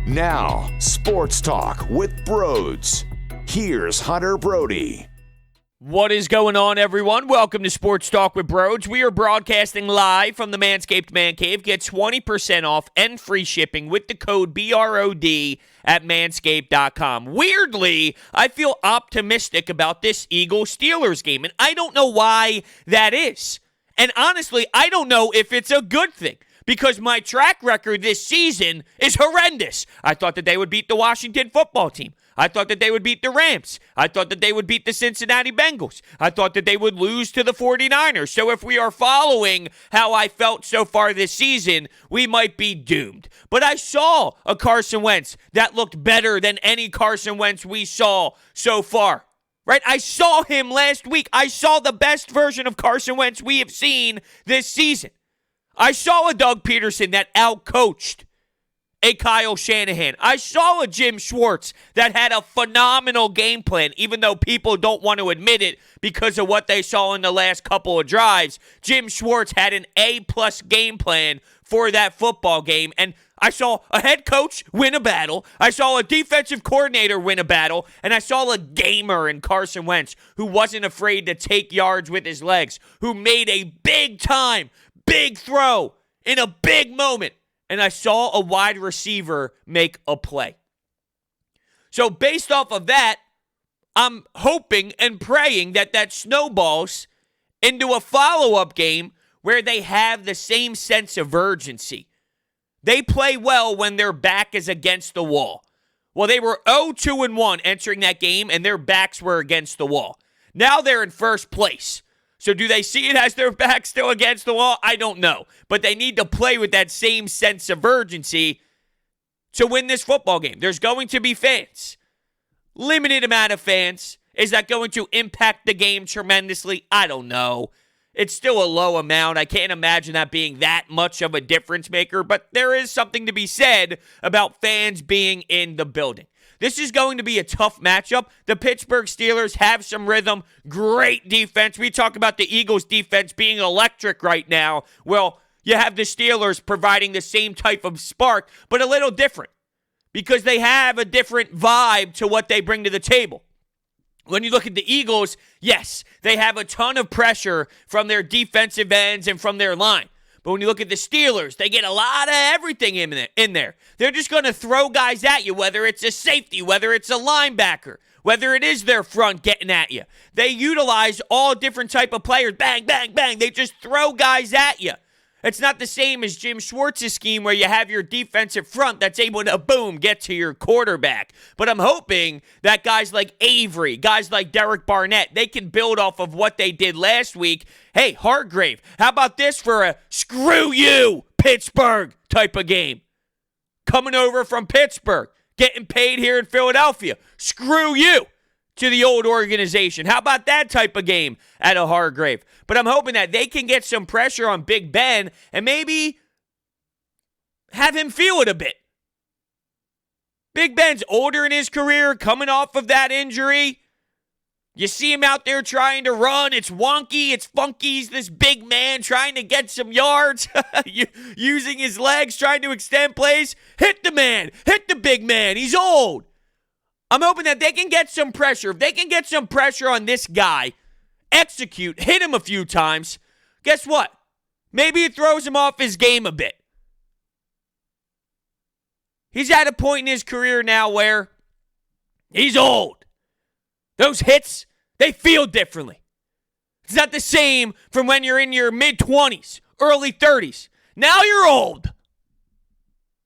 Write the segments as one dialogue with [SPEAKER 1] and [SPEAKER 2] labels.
[SPEAKER 1] Now, Sports Talk with Broads. Here's Hunter Brody.
[SPEAKER 2] What is going on, everyone? Welcome to Sports Talk with Broads. We are broadcasting live from the Manscaped Man Cave. Get 20% off and free shipping with the code BROD at manscaped.com. Weirdly, I feel optimistic about this Eagles-Steelers game, and I don't know why that is. And honestly, I don't know if it's a good thing, because my track record this season is horrendous. I thought that they would beat the Washington football team. I thought that they would beat the Rams. I thought that they would beat the Cincinnati Bengals. I thought that they would lose to the 49ers. So if we are following how I felt so far this season, we might be doomed. But I saw a Carson Wentz that looked better than any Carson Wentz we saw so far. Right? I saw him last week. I saw the best version of Carson Wentz we have seen this season. I saw a Doug Pederson that outcoached a Kyle Shanahan. I saw a Jim Schwartz that had a phenomenal game plan, even though people don't want to admit it because of what they saw in the last couple of drives. Jim Schwartz had an A-plus game plan for that football game, and I saw a head coach win a battle. I saw a defensive coordinator win a battle, and I saw a gamer in Carson Wentz who wasn't afraid to take yards with his legs, who made a big throw in a big moment. And I saw a wide receiver make a play. So based off of that, I'm hoping and praying that that snowballs into a follow-up game where they have the same sense of urgency. They play well when their back is against the wall. Well, they were 0-2-1 entering that game, and their backs were against the wall. Now they're in first place. So do they see it as their back still against the wall? I don't know. But they need to play with that same sense of urgency to win this football game. There's going to be fans. Limited amount of fans. Is that going to impact the game tremendously? I don't know. It's still a low amount. I can't imagine that being that much of a difference maker. But there is something to be said about fans being in the building. This is going to be a tough matchup. The Pittsburgh Steelers have some rhythm, great defense. We talk about the Eagles' defense being electric right now. Well, you have the Steelers providing the same type of spark, but a little different because they have a different vibe to what they bring to the table. When you look at the Eagles, yes, they have a ton of pressure from their defensive ends and from their line. But when you look at the Steelers, they get a lot of everything in there. They're just going to throw guys at you, whether it's a safety, whether it's a linebacker, whether it is their front getting at you. They utilize all different type of players. Bang, bang, bang. They just throw guys at you. It's not the same as Jim Schwartz's scheme where you have your defensive front that's able to, boom, get to your quarterback. But I'm hoping that guys like Avery, guys like Derek Barnett, they can build off of what they did last week. Hey, Hargrave, how about this for a screw you, Pittsburgh type of game? Coming over from Pittsburgh, getting paid here in Philadelphia. Screw you to the old organization. How about that type of game at a Hargrave? But I'm hoping that they can get some pressure on Big Ben and maybe have him feel it a bit. Big Ben's older in his career, coming off of that injury. You see him out there trying to run. It's wonky. It's funky. He's this big man trying to get some yards, using his legs, trying to extend plays. Hit the man. Hit the big man. He's old. I'm hoping that they can get some pressure. If they can get some pressure on this guy, execute, hit him a few times, guess what? Maybe it throws him off his game a bit. He's at a point in his career now where he's old. Those hits, they feel differently. It's not the same from when you're in your mid-20s, early 30s. Now you're old.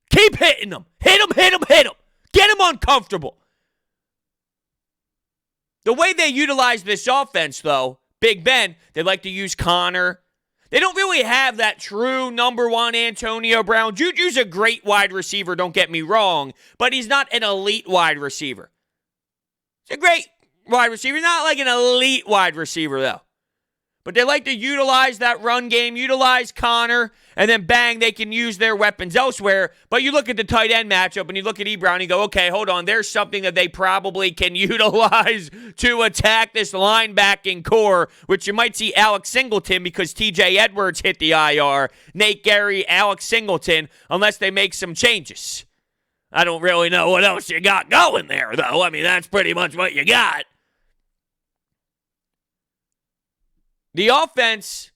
[SPEAKER 2] Keep hitting them. Hit them, hit them, hit them. Get them uncomfortable. The way they utilize this offense, though, Big Ben, they like to use Connor. They don't really have that true number one Antonio Brown. Juju's a great wide receiver, don't get me wrong, but he's not an elite wide receiver. He's a great wide receiver, not like an elite wide receiver, though. But they like to utilize that run game, utilize Connor, and then bang, they can use their weapons elsewhere. But you look at the tight end matchup, and you look at Ebron, and you go, okay, hold on, there's something that they probably can utilize to attack this linebacking core, which you might see Alex Singleton because TJ Edwards hit the IR, Nate Gary, Alex Singleton, unless they make some changes. I don't really know what else you got going there, though. I mean, that's pretty much what you got. The offense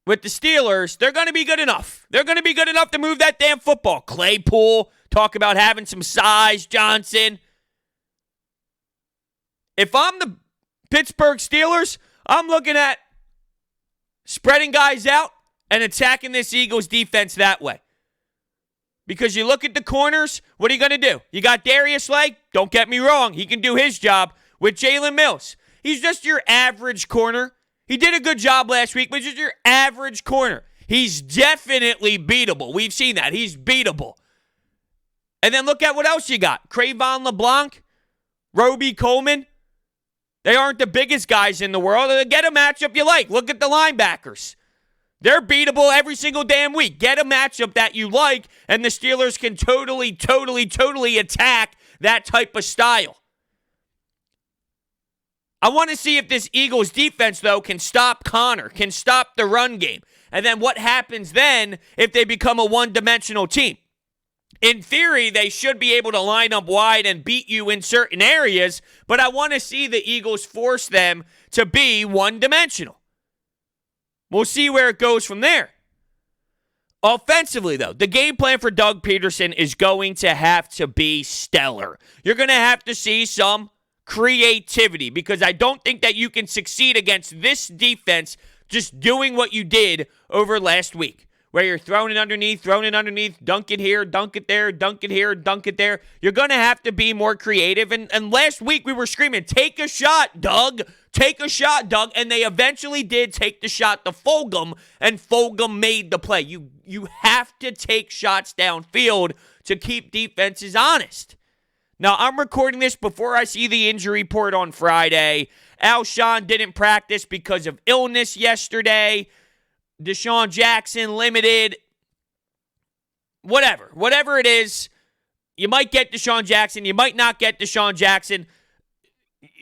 [SPEAKER 2] with the Steelers, they're going to be good enough. They're going to be good enough to move that damn football. Claypool, talk about having some size. Johnson. If I'm the Pittsburgh Steelers, I'm looking at spreading guys out and attacking this Eagles defense that way. Because you look at the corners, what are you going to do? You got Darius Slay. Don't get me wrong. He can do his job with Jalen Mills. He's just your average corner. He did a good job last week, but just your average corner. He's definitely beatable. We've seen that. He's beatable. And then look at what else you got. Cravon LeBlanc, Roby Coleman. They aren't the biggest guys in the world. Get a matchup you like. Look at the linebackers. They're beatable every single damn week. Get a matchup that you like, and the Steelers can totally attack that type of style. I want to see if this Eagles defense, though, can stop Connor, can stop the run game. And then what happens then if they become a one-dimensional team? In theory, they should be able to line up wide and beat you in certain areas, but I want to see the Eagles force them to be one-dimensional. We'll see where it goes from there. Offensively, though, the game plan for Doug Pederson is going to have to be stellar. You're going to have to see some creativity because I don't think that you can succeed against this defense just doing what you did over last week, where you're throwing it underneath, dunk it here, dunk it there, dunk it here, dunk it there. You're going to have to be more creative. And last week we were screaming, take a shot, Doug. Take a shot, Doug. And they eventually did take the shot to Fulgham, and Fulgham made the play. You have to take shots downfield to keep defenses honest. Now, I'm recording this before I see the injury report on Friday. Alshon didn't practice because of illness yesterday. Deshaun Jackson limited. Whatever it is, you might get Deshaun Jackson. You might not get Deshaun Jackson.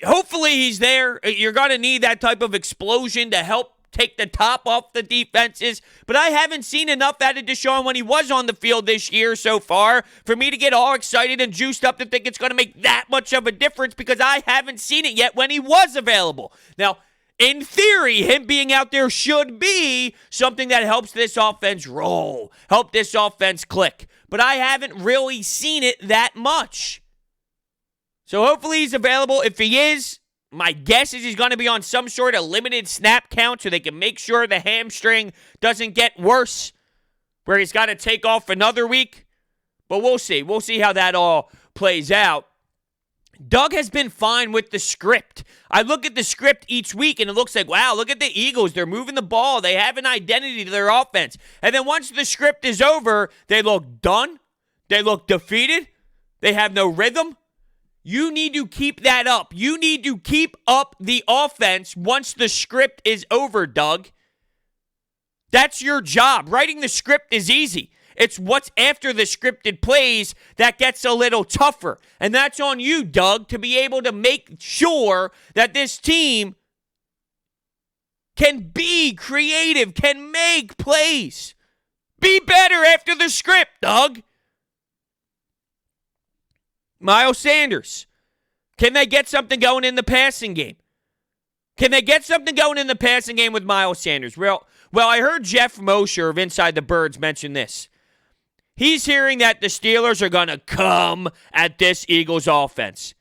[SPEAKER 2] Hopefully he's there. You're going to need that type of explosion to help take the top off the defenses. But I haven't seen enough out of Deshaun when he was on the field this year so far for me to get all excited and juiced up to think it's going to make that much of a difference because I haven't seen it yet when he was available. Now, in theory, him being out there should be something that helps this offense roll, help this offense click. But I haven't really seen it that much. So hopefully he's available. If he is, my guess is he's going to be on some sort of limited snap count so they can make sure the hamstring doesn't get worse, where he's got to take off another week. But we'll see. We'll see how that all plays out. Doug has been fine with the script. I look at the script each week, and it looks like, wow, look at the Eagles. They're moving the ball. They have an identity to their offense. And then once the script is over, they look done. They look defeated. They have no rhythm. You need to keep that up. You need to keep up the offense once the script is over, Doug. That's your job. Writing the script is easy. It's what's after the scripted plays that gets a little tougher. And that's on you, Doug, to be able to make sure that this team can be creative, can make plays. Be better after the script, Doug. Miles Sanders. Can they get something going in the passing game? Can they get something going in the passing game with Miles Sanders? Well, I heard Jeff Mosher of Inside the Birds mention this. He's hearing that the Steelers are going to come at this Eagles offense.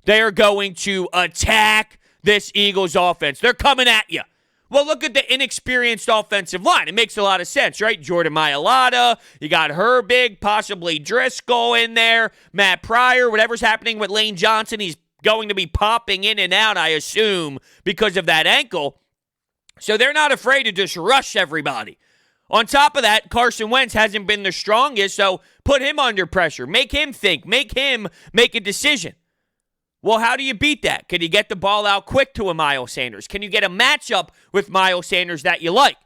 [SPEAKER 2] They are going to attack this Eagles offense. They're coming at you. Well, look at the inexperienced offensive line. It makes a lot of sense, right? Jordan Mailata, you got Herbig, possibly Driscoll in there, Matt Pryor, whatever's happening with Lane Johnson, he's going to be popping in and out, I assume, because of that ankle. So they're not afraid to just rush everybody. On top of that, Carson Wentz hasn't been the strongest, so put him under pressure. Make him think. Make him make a decision. Well, how do you beat that? Can you get the ball out quick to a Miles Sanders? Can you get a matchup with Miles Sanders that you like?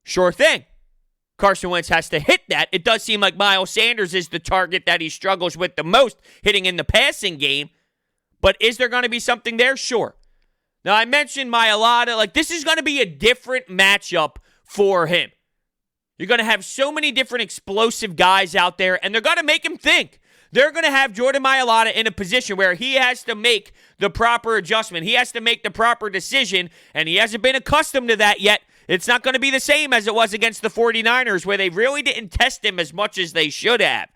[SPEAKER 2] Sure thing. Carson Wentz has to hit that. It does seem like Miles Sanders is the target that he struggles with the most, hitting in the passing game. But is there going to be something there? Sure. Now, I mentioned Mailata. This is going to be a different matchup for him. You're going to have so many different explosive guys out there, and they're going to make him think. they're going to have Jordan Mailata in a position where he has to make the proper adjustment. He has to make the proper decision, and he hasn't been accustomed to that yet. It's not going to be the same as it was against the 49ers, where they really didn't test him as much as they should have.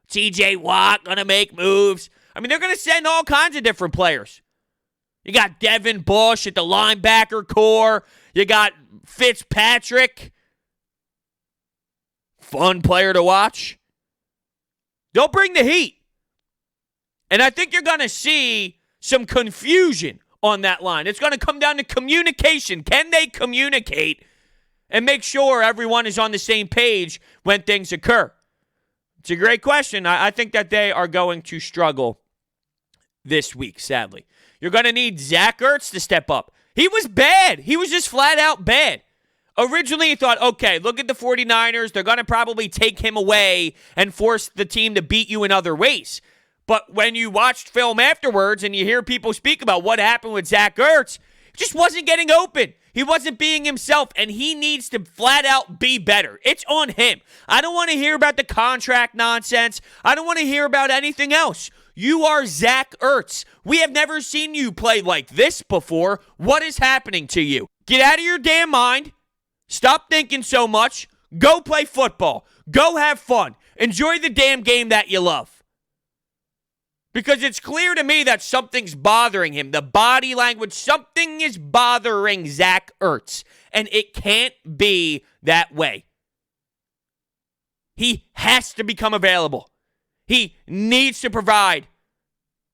[SPEAKER 2] TJ Watt going to make moves. I mean, they're going to send all kinds of different players. You got Devin Bush at the linebacker core. You got Fitzpatrick. Fun player to watch. They'll bring the heat. And I think you're going to see some confusion on that line. It's going to come down to communication. Can they communicate and make sure everyone is on the same page when things occur? It's a great question. I think that they are going to struggle this week, sadly. You're going to need Zach Ertz to step up. He was bad. He was just flat out bad. Originally, you thought, okay, look at the 49ers. They're going to probably take him away and force the team to beat you in other ways. But when you watched film afterwards and you hear people speak about what happened with Zach Ertz, he just wasn't getting open. He wasn't being himself, and he needs to flat out be better. It's on him. I don't want to hear about the contract nonsense. I don't want to hear about anything else. You are Zach Ertz. We have never seen you play like this before. What is happening to you? Get out of your damn mind. Stop thinking so much. Go play football. Go have fun. Enjoy the damn game that you love. Because it's clear to me that something's bothering him. The body language, something is bothering Zach Ertz. And it can't be that way. He has to become available. He needs to provide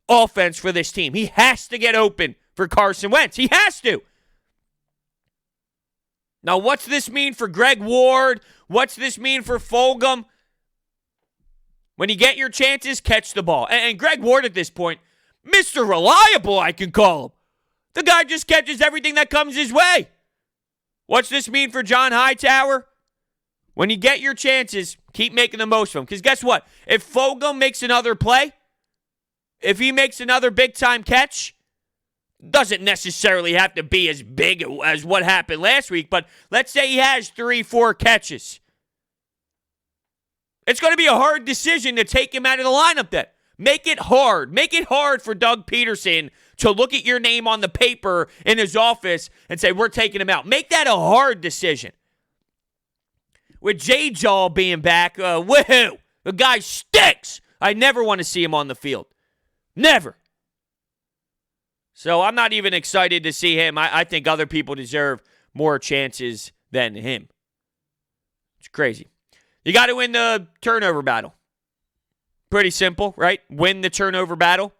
[SPEAKER 2] offense for this team. He has to get open for Carson Wentz. He has to. Now, what's this mean for Greg Ward? What's this mean for Fulgham? When you get your chances, catch the ball. And Greg Ward at this point, Mr. Reliable, I can call him. The guy just catches everything that comes his way. What's this mean for John Hightower? When you get your chances, keep making the most of them. Because guess what? If Fulgham makes another play, if he makes another big-time catch, doesn't necessarily have to be as big as what happened last week, but let's say he has 3-4 catches. It's going to be a hard decision to take him out of the lineup then. Make it hard. Make it hard for Doug Pederson to look at your name on the paper in his office and say, we're taking him out. Make that a hard decision. With J-Jaw being back, woohoo, the guy stinks. I never want to see him on the field. Never. So I'm not even excited to see him. I think other people deserve more chances than him. It's crazy. You got to win the turnover battle. Pretty simple, right? Win the turnover battle.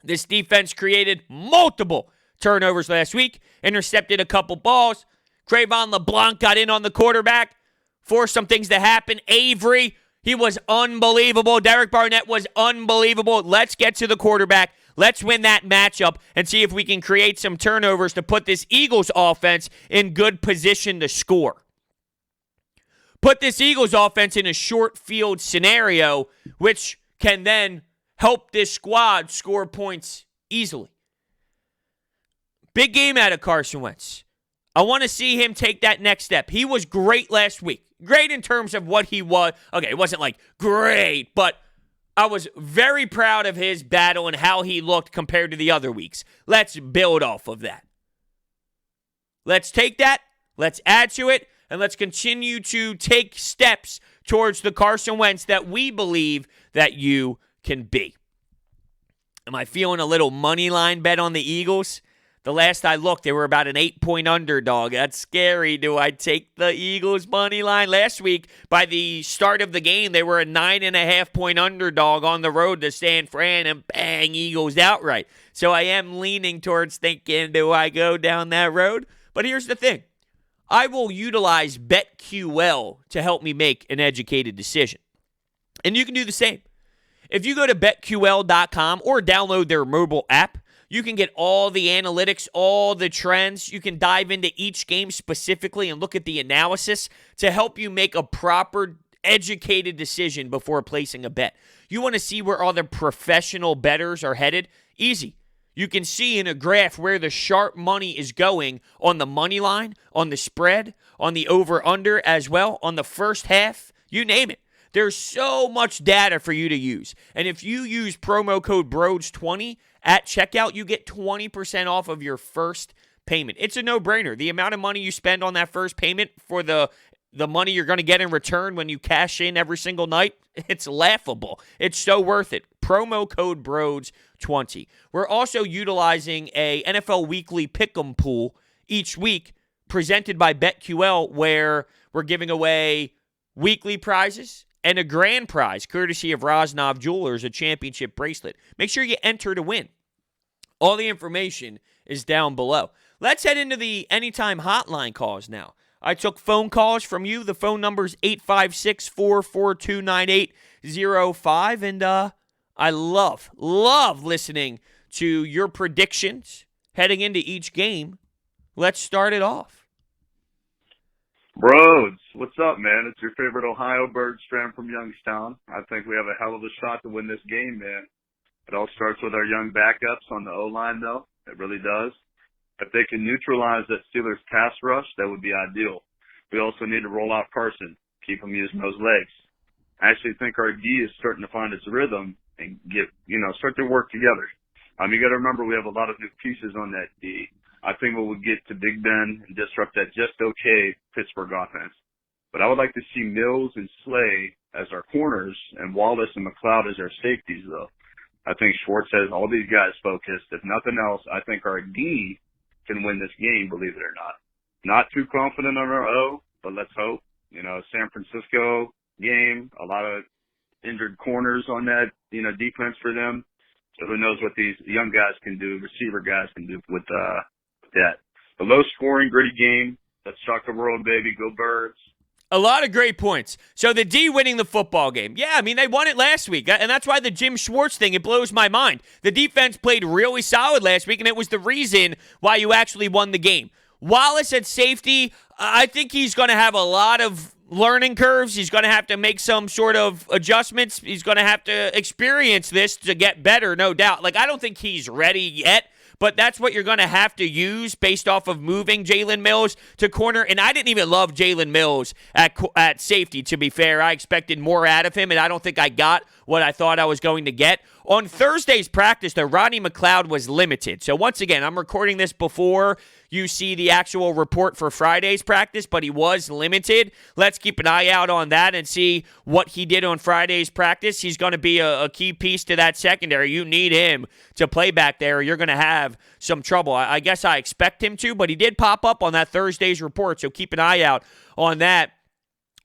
[SPEAKER 2] This defense created multiple turnovers last week, intercepted a couple balls. Crayvon LeBlanc got in on the quarterback, forced some things to happen. Avery, he was unbelievable. Derek Barnett was unbelievable. Let's get to the quarterback. Let's win that matchup and see if we can create some turnovers to put this Eagles offense in good position to score. Put this Eagles offense in a short field scenario, which can then help this squad score points easily. Big game out of Carson Wentz. I want to see him take that next step. He was great last week. Great in terms of what he was. Okay, it wasn't like great, but I was very proud of his battle and how he looked compared to the other weeks. Let's build off of that. Let's take that, let's add to it, and let's continue to take steps towards the Carson Wentz that we believe that you can be. Am I feeling a little money line bet on the Eagles? The last I looked, they were about an 8-point underdog. That's scary. Do I take the Eagles money line? Last week, by the start of the game, they were a 9.5-point underdog on the road to San Fran, and bang, Eagles outright. So I am leaning towards thinking, do I go down that road? But here's the thing. I will utilize BetQL to help me make an educated decision. And you can do the same. If you go to BetQL.com or download their mobile app, you can get all the analytics, all the trends. You can dive into each game specifically and look at the analysis to help you make a proper, educated decision before placing a bet. You want to see where all the professional bettors are headed? Easy. You can see in a graph where the sharp money is going on the money line, on the spread, on the over-under as well, on the first half. You name it. There's so much data for you to use. And if you use promo code BROADS20 at checkout, you get 20% off of your first payment. It's a no-brainer. The amount of money you spend on that first payment for the money you're going to get in return when you cash in every single night, it's laughable. It's so worth it. Promo code BROADS20. We're also utilizing a NFL Weekly Pick'em pool each week presented by BetQL, where we're giving away weekly prizes and a grand prize courtesy of Rosnov Jewelers, a championship bracelet. Make sure you enter to win. All the information is down below. Let's head into the Anytime Hotline calls now. I took phone calls from you. The phone number is 856-442-9805. And I love listening to your predictions heading into each game. Let's start it off.
[SPEAKER 3] Broads, what's up, man? It's your favorite Ohio bird strand from Youngstown. I think we have a hell of a shot to win this game, man. It all starts with our young backups on the O-line, though. It really does. If they can neutralize that Steelers pass rush, that would be ideal. We also need to roll out Carson, keep him using those legs. I actually think our D is starting to find its rhythm and start to work together. You got to remember we have a lot of new pieces on that D. I think we'll get to Big Ben and disrupt that just okay Pittsburgh offense. But I would like to see Mills and Slay as our corners and Wallace and McLeod as our safeties, though. I think Schwartz has all these guys focused. If nothing else, I think our D can win this game, believe it or not. Not too confident on our O, but let's hope. San Francisco game, a lot of injured corners on that, defense for them. So who knows what these young guys can do, receiver guys can do with that. A low-scoring, gritty game. Let's shock the world, baby. Go Birds.
[SPEAKER 2] A lot of great points. So the D winning the football game. Yeah, they won it last week. And that's why the Jim Schwartz thing, it blows my mind. The defense played really solid last week, and it was the reason why you actually won the game. Wallace at safety, I think he's going to have a lot of learning curves. He's going to have to make some sort of adjustments. He's going to have to experience this to get better, no doubt. I don't think he's ready yet. But that's what you're going to have to use based off of moving Jalen Mills to corner. And I didn't even love Jalen Mills at safety, to be fair. I expected more out of him, and I don't think I got what I thought I was going to get. On Thursday's practice, though, Rodney McLeod was limited. So once again, I'm recording this before you see the actual report for Friday's practice, but he was limited. Let's keep an eye out on that and see what he did on Friday's practice. He's going to be a key piece to that secondary. You need him to play back there, or you're going to have some trouble. I guess I expect him to, but he did pop up on that Thursday's report, so keep an eye out on that.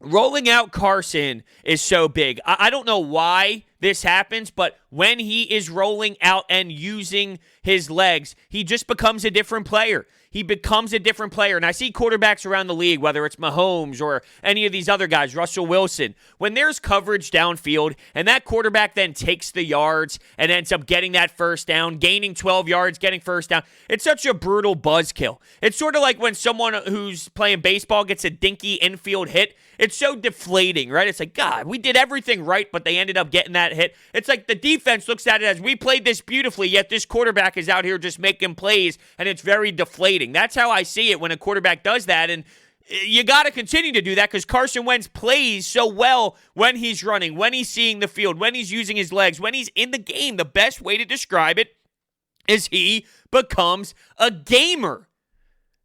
[SPEAKER 2] Rolling out Carson is so big. I don't know why this happens, but when he is rolling out and using his legs, he just becomes a different player. He becomes a different player. And I see quarterbacks around the league, whether it's Mahomes or any of these other guys, Russell Wilson, when there's coverage downfield and that quarterback then takes the yards and ends up getting that first down, gaining 12 yards, getting first down, it's such a brutal buzzkill. It's sort of like when someone who's playing baseball gets a dinky infield hit. It's so deflating, right? It's like, God, we did everything right, but they ended up getting that hit. It's like the defense looks at it as, we played this beautifully, yet this quarterback is out here just making plays, and it's very deflating. That's how I see it when a quarterback does that, and you got to continue to do that because Carson Wentz plays so well when he's running, when he's seeing the field, when he's using his legs, when he's in the game. The best way to describe it is he becomes a gamer.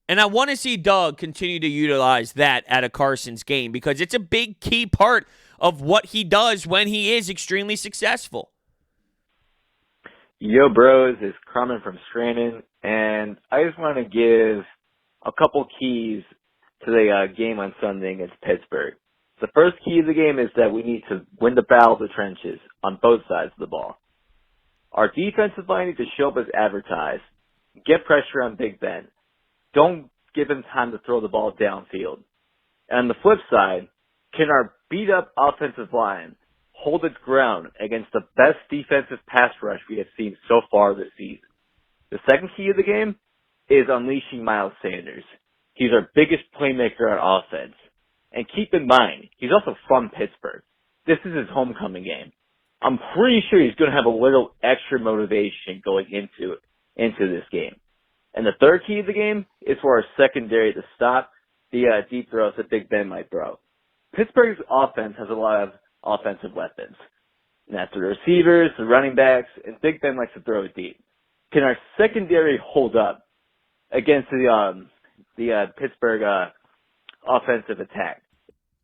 [SPEAKER 2] And I want to see Doug continue to utilize that at a Carson's game because it's a big key part of what he does when he is extremely successful.
[SPEAKER 4] Yo, bros, it's Carmen from Scranton, and I just want to give a couple keys to the game on Sunday against Pittsburgh. The first key of the game is that we need to win the battle of the trenches on both sides of the ball. Our defensive line needs to show up as advertised, get pressure on Big Ben. Don't give him time to throw the ball downfield. And on the flip side, can our beat-up offensive line hold its ground against the best defensive pass rush we have seen so far this season? The second key of the game is unleashing Miles Sanders. He's our biggest playmaker on offense. And keep in mind, he's also from Pittsburgh. This is his homecoming game. I'm pretty sure he's going to have a little extra motivation going into this game. And the third key of the game is for our secondary to stop the deep throws that Big Ben might throw. Pittsburgh's offense has a lot of offensive weapons. And that's the receivers, the running backs, and Big Ben likes to throw it deep. Can our secondary hold up against the Pittsburgh offensive attack?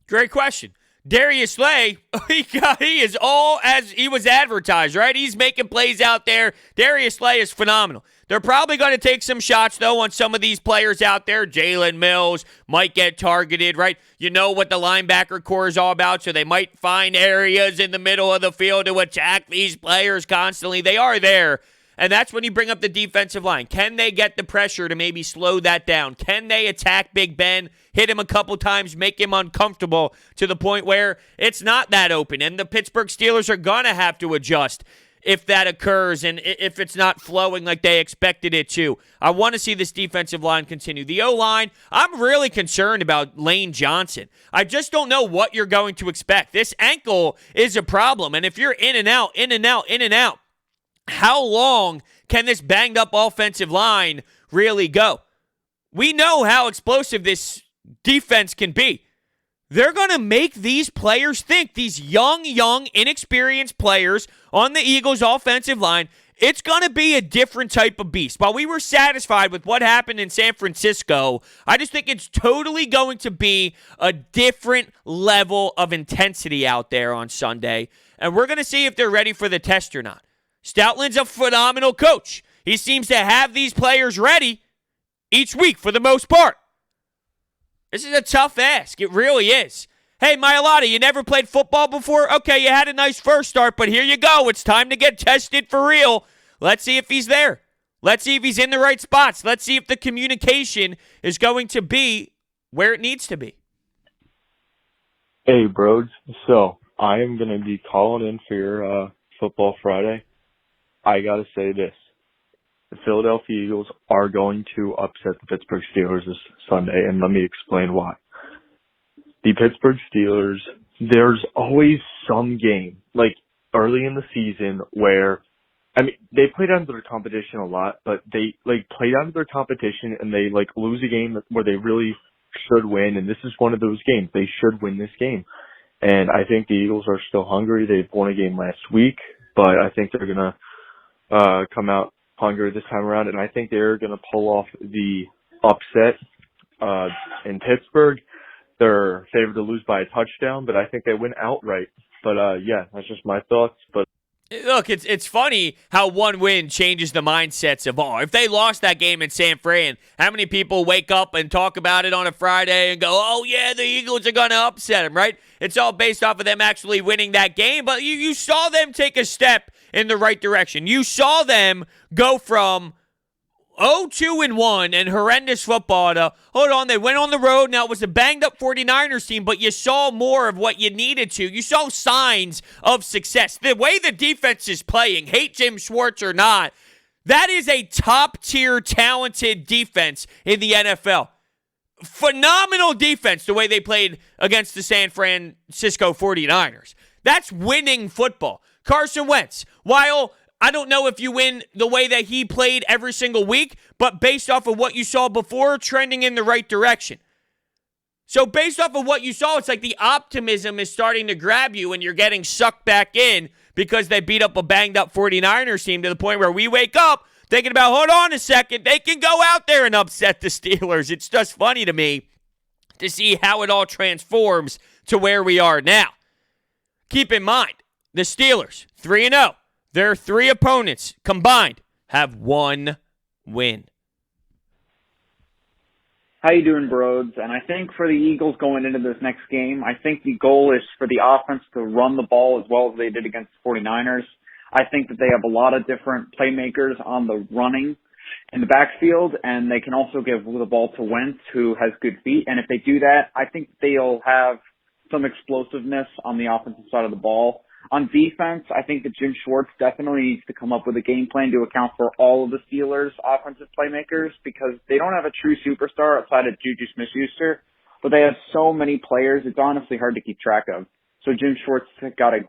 [SPEAKER 2] Great question. Darius Slay, he is all as he was advertised, right? He's making plays out there. Darius Slay is phenomenal. They're probably going to take some shots, though, on some of these players out there. Jalen Mills might get targeted, right? You know what the linebacker core is all about, so they might find areas in the middle of the field to attack these players constantly. They are there. And that's when you bring up the defensive line. Can they get the pressure to maybe slow that down? Can they attack Big Ben, hit him a couple times, make him uncomfortable to the point where it's not that open? And the Pittsburgh Steelers are going to have to adjust if that occurs and if it's not flowing like they expected it to. I want to see this defensive line continue. The O-line, I'm really concerned about Lane Johnson. I just don't know what you're going to expect. This ankle is a problem, and if you're in and out, how long can this banged-up offensive line really go? We know how explosive this defense can be. They're going to make these players think, these young, inexperienced players on the Eagles' offensive line, it's going to be a different type of beast. While we were satisfied with what happened in San Francisco, I just think it's totally going to be a different level of intensity out there on Sunday, and we're going to see if they're ready for the test or not. Stoutland's a phenomenal coach. He seems to have these players ready each week for the most part. This is a tough ask. It really is. Hey, Mailata, you never played football before? Okay, you had a nice first start, but here you go. It's time to get tested for real. Let's see if he's there. Let's see if he's in the right spots. Let's see if the communication is going to be where it needs to be.
[SPEAKER 5] Hey, Broads. So, I am going to be calling in for your Football Friday. I got to say this. The Philadelphia Eagles are going to upset the Pittsburgh Steelers this Sunday, and let me explain why. The Pittsburgh Steelers, there's always some game, like early in the season, where, I mean, they play down to their competition a lot, but they, play down to their competition and they, lose a game where they really should win, and this is one of those games. They should win this game. And I think the Eagles are still hungry. They've won a game last week, but I think they're going to come out hungry this time around, and I think they're going to pull off the upset in Pittsburgh. They're favored to lose by a touchdown, but I think they win outright. But, yeah, that's just my thoughts. But
[SPEAKER 2] look, it's funny how one win changes the mindsets of all. If they lost that game in San Fran, how many people wake up and talk about it on a Friday and go, oh, yeah, the Eagles are going to upset them, right? It's all based off of them actually winning that game, but you saw them take a step in the right direction. You saw them go from 0-2-1 and horrendous football to, hold on, they went on the road. Now, it was a banged-up 49ers team, but you saw more of what you needed to. You saw signs of success. The way the defense is playing, hate Jim Schwartz or not, that is a top-tier talented defense in the NFL. Phenomenal defense the way they played against the San Francisco 49ers. That's winning football. Carson Wentz, while I don't know if you win the way that he played every single week, but based off of what you saw before, trending in the right direction. So based off of what you saw, it's like the optimism is starting to grab you and you're getting sucked back in because they beat up a banged-up 49ers team to the point where we wake up thinking about, hold on a second, they can go out there and upset the Steelers. It's just funny to me to see how it all transforms to where we are now. Keep in mind, the Steelers, 3-0. Their three opponents combined have one win.
[SPEAKER 6] How you doing, Broads? And I think for the Eagles going into this next game, I think the goal is for the offense to run the ball as well as they did against the 49ers. I think that they have a lot of different playmakers on the running in the backfield, and they can also give the ball to Wentz, who has good feet. And if they do that, I think they'll have some explosiveness on the offensive side of the ball. On defense, I think that Jim Schwartz definitely needs to come up with a game plan to account for all of the Steelers' offensive playmakers because they don't have a true superstar outside of Juju Smith-Schuster, but they have so many players, it's honestly hard to keep track of. So Jim Schwartz has got to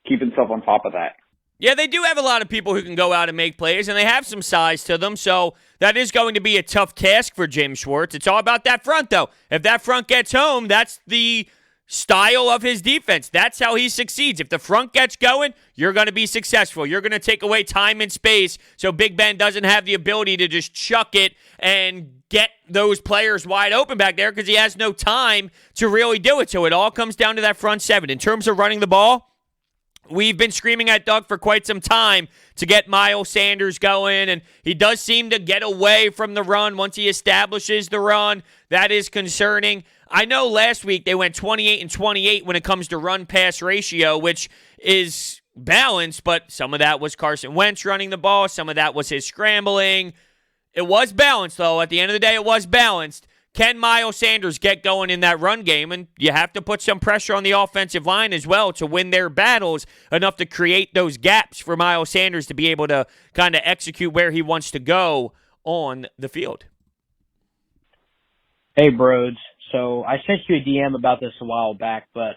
[SPEAKER 6] keep himself on top of that.
[SPEAKER 2] Yeah, they do have a lot of people who can go out and make plays, and they have some size to them, so that is going to be a tough task for Jim Schwartz. It's all about that front, though. If that front gets home, that's the style of his defense. That's how he succeeds. If the front gets going, you're going to be successful. You're going to take away time and space so Big Ben doesn't have the ability to just chuck it and get those players wide open back there because he has no time to really do it. So it all comes down to that front seven. In terms of running the ball, we've been screaming at Doug for quite some time to get Miles Sanders going, and he does seem to get away from the run once he establishes the run. That is concerning. I know last week they went 28-28 when it comes to run-pass ratio, which is balanced, but some of that was Carson Wentz running the ball. Some of that was his scrambling. It was balanced, though. At the end of the day, it was balanced. Can Miles Sanders get going in that run game? And you have to put some pressure on the offensive line as well to win their battles enough to create those gaps for Miles Sanders to be able to kind of execute where he wants to go on the field.
[SPEAKER 7] Hey, Broads. So I sent you a DM about this a while back, but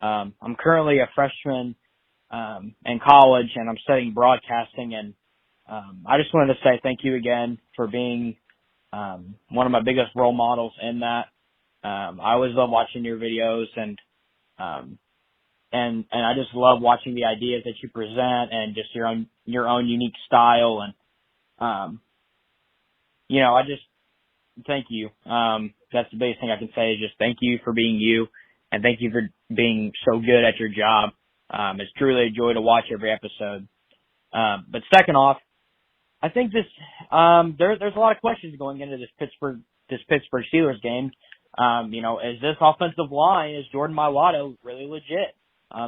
[SPEAKER 7] I'm currently a freshman in college, and I'm studying broadcasting, and I just wanted to say thank you again for being one of my biggest role models in that. I always love watching your videos, and I just love watching the ideas that you present and just your own unique style. And I just thank you. That's the biggest thing I can say is just thank you for being you, and thank you for being so good at your job. It's truly a joy to watch every episode. But second off, I think this there's a lot of questions going into this Pittsburgh Steelers game. Is this offensive line, is Jordan Mailata really legit?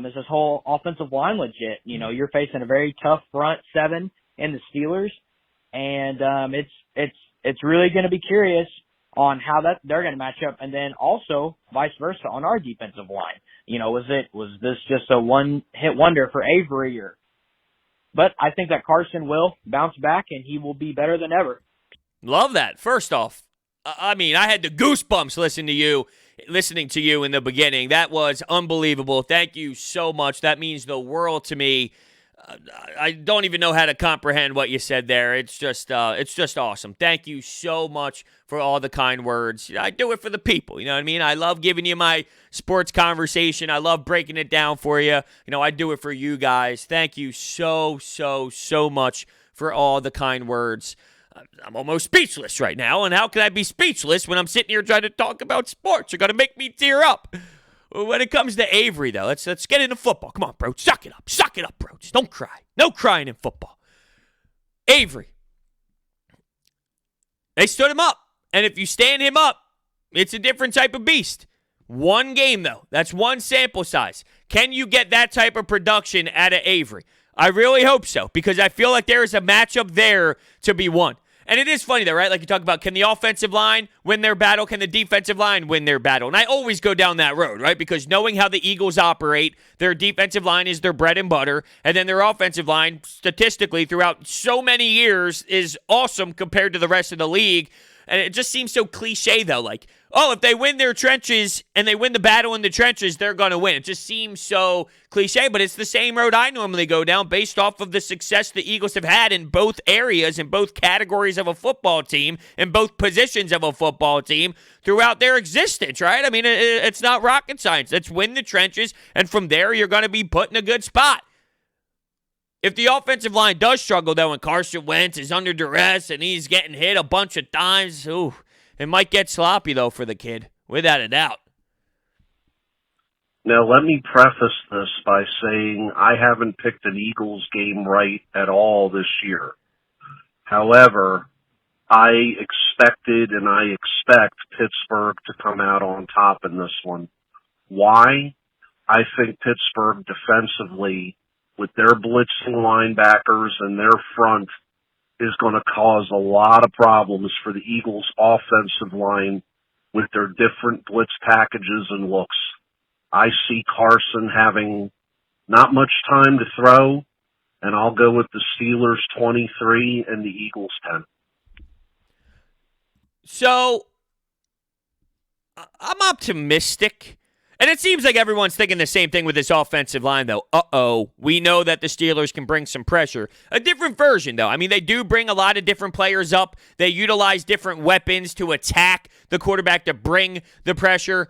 [SPEAKER 7] Is this whole offensive line legit? You're facing a very tough front seven in the Steelers, and it's really going to be curious on how they're going to match up, and then also vice versa on our defensive line. Was this just a one-hit wonder for Avery? But I think that Carson will bounce back, and he will be better than ever.
[SPEAKER 2] Love that. First off, I had the goosebumps listening to you in the beginning. That was unbelievable. Thank you so much. That means the world to me. I don't even know how to comprehend what you said there. It's just awesome. Thank you so much for all the kind words. I do it for the people. You know what I mean? I love giving you my sports conversation. I love breaking it down for you. I do it for you guys. Thank you so much for all the kind words. I'm almost speechless right now. And how can I be speechless when I'm sitting here trying to talk about sports? You're going to make me tear up. When it comes to Avery, though, let's get into football. Come on, bro. Suck it up, bro. Just don't cry. No crying in football. Avery. They stood him up. And if you stand him up, it's a different type of beast. One game, though. That's one sample size. Can you get that type of production out of Avery? I really hope so, because I feel like there is a matchup there to be won. And it is funny, though, right? Like you talk about, can the offensive line win their battle? Can the defensive line win their battle? And I always go down that road, right? Because knowing how the Eagles operate, their defensive line is their bread and butter. And then their offensive line, statistically, throughout so many years, is awesome compared to the rest of the league. And it just seems so cliche, though. Like, if they win their trenches and they win the battle in the trenches, they're going to win. It just seems so cliche, but it's the same road I normally go down based off of the success the Eagles have had in both areas, in both categories of a football team, in both positions of a football team throughout their existence, right? It's not rocket science. Let's win the trenches, and from there, you're going to be put in a good spot. If the offensive line does struggle, though, and Carson Wentz is under duress and he's getting hit a bunch of times, it might get sloppy, though, for the kid, without a doubt.
[SPEAKER 8] Now, let me preface this by saying I haven't picked an Eagles game right at all this year. However, I expected and I expect Pittsburgh to come out on top in this one. Why? I think Pittsburgh defensively, with their blitzing linebackers and their front, is going to cause a lot of problems for the Eagles' offensive line with their different blitz packages and looks. I see Carson having not much time to throw, and I'll go with the Steelers 23 and the Eagles 10.
[SPEAKER 2] So, I'm optimistic. And it seems like everyone's thinking the same thing with this offensive line, though. We know that the Steelers can bring some pressure. A different version, though. They do bring a lot of different players up. They utilize different weapons to attack the quarterback to bring the pressure.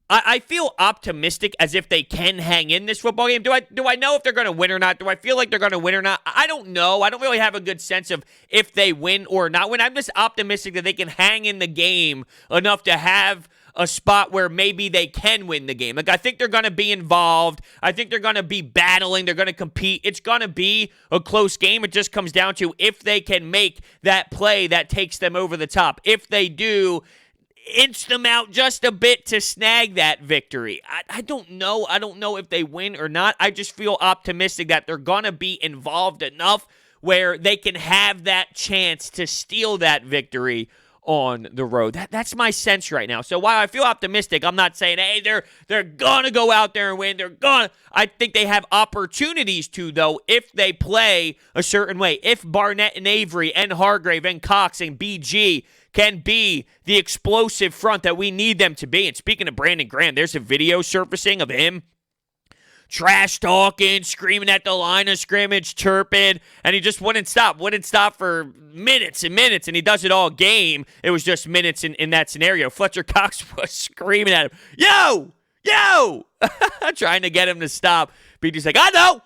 [SPEAKER 2] I feel optimistic as if they can hang in this football game. Do I know if they're going to win or not? Do I feel like they're going to win or not? I don't know. I don't really have a good sense of if they win or not win. I'm just optimistic that they can hang in the game enough to have a spot where maybe they can win the game. Like, I think they're going to be involved. I think they're going to be battling. They're going to compete. It's going to be a close game. It just comes down to if they can make that play that takes them over the top. If they do, inch them out just a bit to snag that victory. I don't know. I don't know if they win or not. I just feel optimistic that they're going to be involved enough where they can have that chance to steal that victory on the road. That's my sense right now. So while I feel optimistic, I'm not saying, hey, they're going to go out there and win. I think they have opportunities to, though, if they play a certain way. If Barnett and Avery and Hargrave and Cox and BG can be the explosive front that we need them to be. And speaking of Brandon Graham, there's a video surfacing of him trash talking, screaming at the line of scrimmage, chirping, and he just wouldn't stop for minutes and minutes, and he does it all game. It was just minutes in that scenario. Fletcher Cox was screaming at him, yo, trying to get him to stop. BG's like, I know.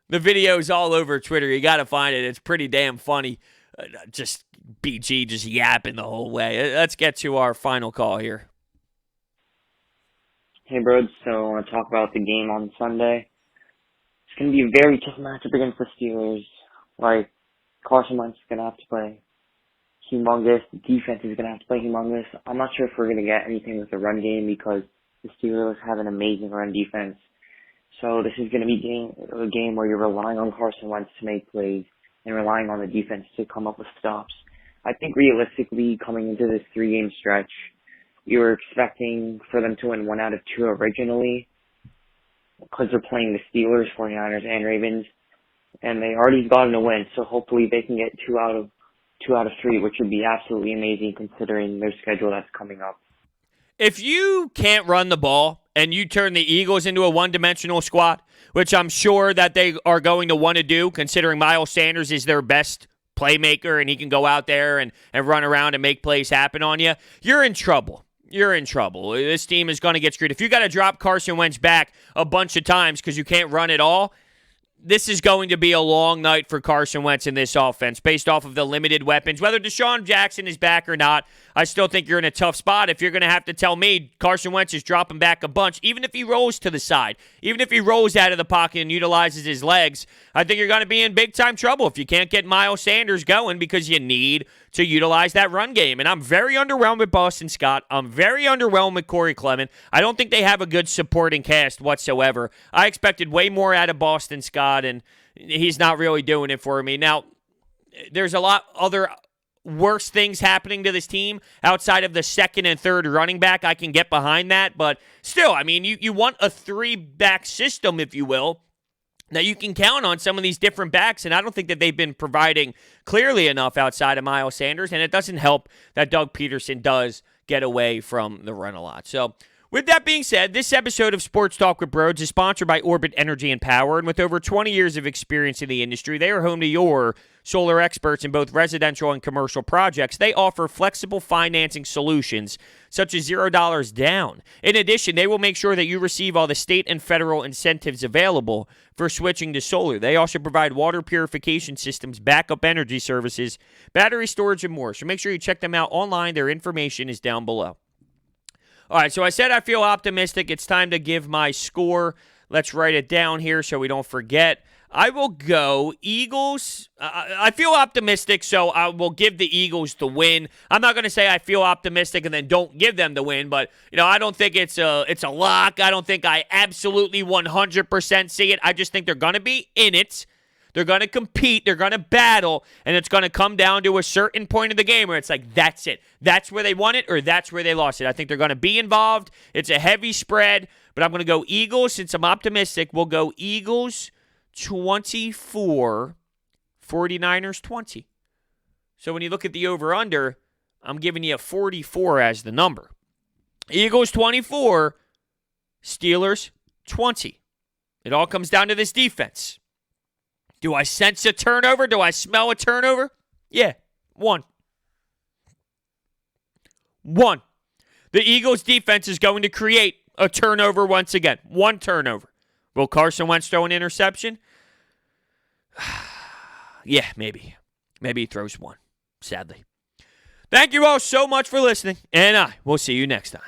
[SPEAKER 2] The video's all over Twitter. You got to find it. It's pretty damn funny. Just BG just yapping the whole way. Let's get to our final call here.
[SPEAKER 9] Hey, Broads. So I want to talk about the game on Sunday. It's going to be a very tough matchup against the Steelers. Like, Carson Wentz is going to have to play humongous. The defense is going to have to play humongous. I'm not sure if we're going to get anything with the run game because the Steelers have an amazing run defense. So this is going to be a game where you're relying on Carson Wentz to make plays and relying on the defense to come up with stops. I think realistically, coming into this 3-game stretch, we were expecting for them to win 1 out of 2 originally because they're playing the Steelers, 49ers, and Ravens, and they already gotten a win, so hopefully they can get 2 out of 3, which would be absolutely amazing considering their schedule that's coming up.
[SPEAKER 2] If you can't run the ball and you turn the Eagles into a one-dimensional squad, which I'm sure that they are going to want to do considering Miles Sanders is their best playmaker and he can go out there and run around and make plays happen on you, you're in trouble. You're in trouble. This team is going to get screwed. If you got to drop Carson Wentz back a bunch of times because you can't run it all, this is going to be a long night for Carson Wentz in this offense based off of the limited weapons. Whether Deshaun Jackson is back or not, I still think you're in a tough spot if you're going to have to tell me Carson Wentz is dropping back a bunch, even if he rolls to the side, even if he rolls out of the pocket and utilizes his legs. I think you're going to be in big-time trouble if you can't get Miles Sanders going because you need to utilize that run game. And I'm very underwhelmed with Boston Scott. I'm very underwhelmed with Corey Clement. I don't think they have a good supporting cast whatsoever. I expected way more out of Boston Scott, and he's not really doing it for me. Now, there's a lot other worse things happening to this team outside of the second and third running back. I can get behind that, but still, I mean, you want a 3-back system, if you will. Now, you can count on some of these different backs, and I don't think that they've been providing clearly enough outside of Miles Sanders, and it doesn't help that Doug Pederson does get away from the run a lot. So, with that being said, this episode of Sports Talk with Broads is sponsored by Orbit Energy and Power, and with over 20 years of experience in the industry, they are home to your solar experts in both residential and commercial projects. They offer flexible financing solutions such as $0 down. In addition, they will make sure that you receive all the state and federal incentives available for switching to solar. They also provide water purification systems, backup energy services, battery storage, and more. So make sure you check them out online. Their information is down below. All right, so I said I feel optimistic. It's time to give my score. Let's write it down here so we don't forget. I will go Eagles. I feel optimistic, so I will give the Eagles the win. I'm not going to say I feel optimistic and then don't give them the win, but I don't think it's a lock. I don't think I absolutely 100% see it. I just think they're going to be in it. They're going to compete. They're going to battle, and it's going to come down to a certain point of the game where it's like, that's it. That's where they won it or that's where they lost it. I think they're going to be involved. It's a heavy spread, but I'm going to go Eagles. Since I'm optimistic, we'll go Eagles 24, 49ers 20. So when you look at the over-under, I'm giving you a 44 as the number. Eagles 24, Steelers 20. It all comes down to this defense. Do I sense a turnover? Do I smell a turnover? Yeah, one. The Eagles' defense is going to create a turnover once again. One turnover. Will Carson Wentz throw an interception? Yeah, maybe. Maybe he throws one, sadly. Thank you all so much for listening, and I will see you next time.